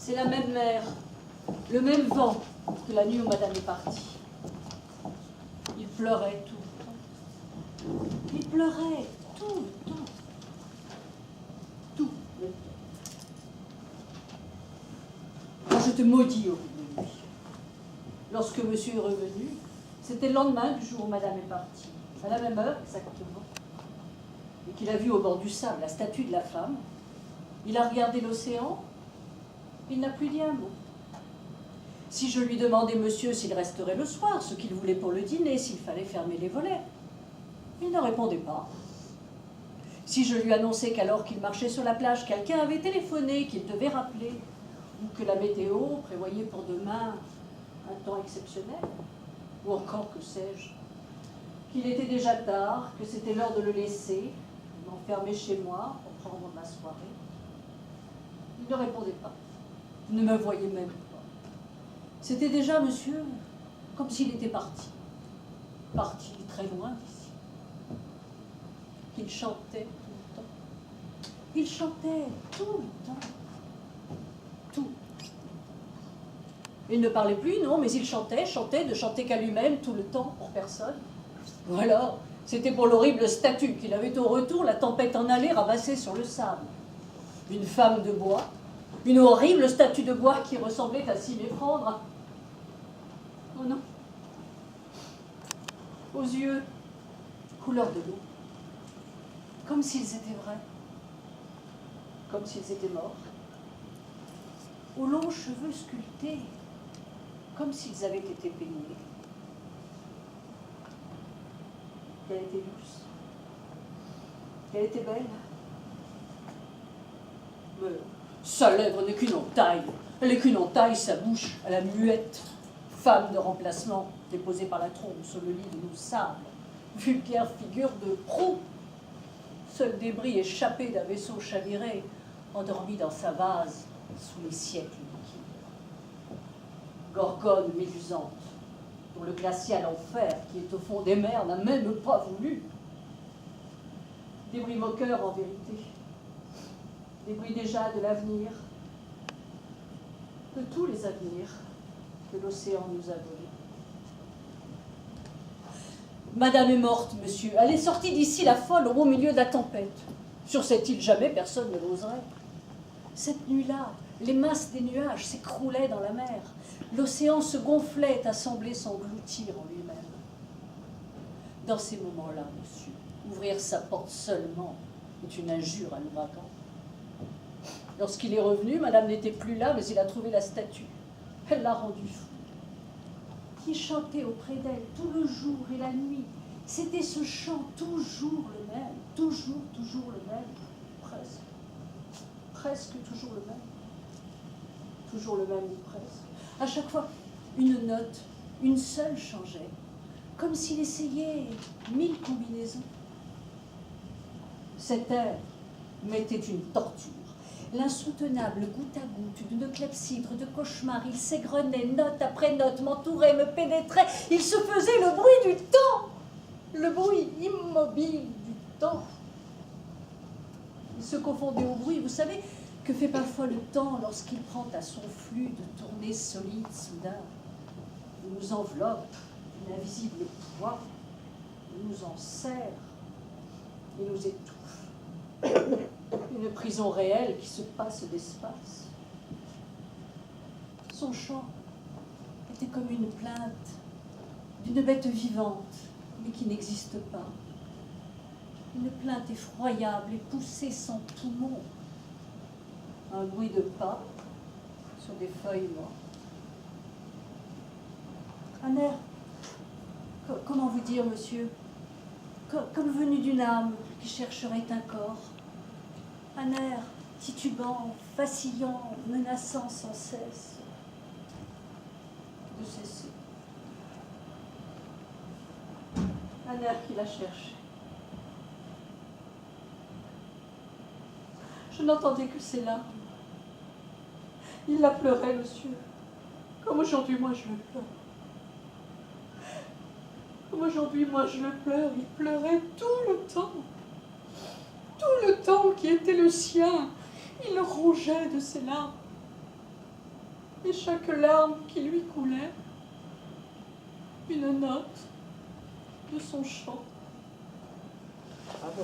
C'est la même mer, le même vent que la nuit où madame est partie. Il pleurait tout le temps. Il pleurait tout le temps. Tout le temps. Quand je te maudis au bout de nuit. Lorsque monsieur est revenu, c'était le lendemain du jour où madame est partie, à la même heure exactement, et qu'il a vu au bord du sable la statue de la femme. Il a regardé l'océan, il n'a plus dit un mot. Si je lui demandais, monsieur, s'il resterait le soir, ce qu'il voulait pour le dîner, s'il fallait fermer les volets, il ne répondait pas. Si je lui annonçais qu'alors qu'il marchait sur la plage, quelqu'un avait téléphoné, qu'il devait rappeler, ou que la météo prévoyait pour demain un temps exceptionnel, ou encore, que sais-je, qu'il était déjà tard, que c'était l'heure de le laisser, de m'enfermer chez moi pour prendre ma soirée, il ne répondait pas, ne me voyait même pas. C'était déjà, monsieur, comme s'il était parti très loin d'ici. Il chantait tout le temps. Il chantait tout le temps. Tout. Il ne parlait plus, non, mais il chantait, ne chantait qu'à lui-même tout le temps, pour personne. Ou alors, c'était pour l'horrible statue qu'il avait au retour, la tempête en allée, ramassée sur le sable. Une femme de bois, une horrible statue de bois qui ressemblait à s'y méprendre. Oh non. Aux yeux, couleur de l'eau. Comme s'ils étaient vrais. Comme s'ils étaient morts. Aux longs cheveux sculptés. Comme s'ils avaient été peignés. Elle était douce. Elle était belle. Mais sa lèvre n'est qu'une entaille. Elle n'est qu'une entaille, sa bouche à la muette. Femme de remplacement, déposée par la trompe sur le lit de nos sables. Vulgaire figure de proue. Seul débris échappé d'un vaisseau chaviré, endormi dans sa vase sous les siècles liquides. Gorgone médusante, dont le glacial enfer qui est au fond des mers n'a même pas voulu. Débris moqueurs en vérité, débris déjà de l'avenir, de tous les avenirs que l'océan nous a volés. Madame est morte, monsieur. Elle est sortie d'ici la folle au beau milieu de la tempête. Sur cette île, jamais personne ne l'oserait. Cette nuit-là, les masses des nuages s'écroulaient dans la mer. L'océan se gonflait à sembler s'engloutir en lui-même. Dans ces moments-là, monsieur, ouvrir sa porte seulement est une injure à l'ouragan. Lorsqu'il est revenu, madame n'était plus là, mais il a trouvé la statue. Elle l'a rendu fou. Qui chantait auprès d'elle tout le jour et la nuit. C'était ce chant toujours le même, toujours le même, presque toujours le même. Toujours le même ou presque. À chaque fois, une note, une seule changeait, comme s'il essayait 1000 combinaisons. Cet air m'était une torture. L'insoutenable goutte à goutte d'une clepsydre de cauchemar, il s'égrenait note après note, m'entourait, me pénétrait, il se faisait le bruit du temps, le bruit immobile du temps. Il se confondait au bruit. Vous savez que fait parfois le temps lorsqu'il prend à son flux de tournées solides soudain. Il nous enveloppe d'une invisible poids, il nous enserre, il nous étouffe. Une prison réelle qui se passe d'espace. Son chant était comme une plainte d'une bête vivante, mais qui n'existe pas. Une plainte effroyable et poussée sans poumon. Un bruit de pas sur des feuilles mortes. Un air, comment vous dire, monsieur, comme venu d'une âme qui chercherait un corps. Un air titubant, vacillant, menaçant sans cesse de cesser. Un air qui la cherchait. Je n'entendais que ses larmes. Il la pleurait, monsieur. Comme aujourd'hui, moi, je le pleure. Comme aujourd'hui, moi, je le pleure. Il pleurait tout le temps. Tout le temps qui était le sien. Il rongeait de ses larmes. et chaque larme qui lui coulait, une note de son chant. Bravo.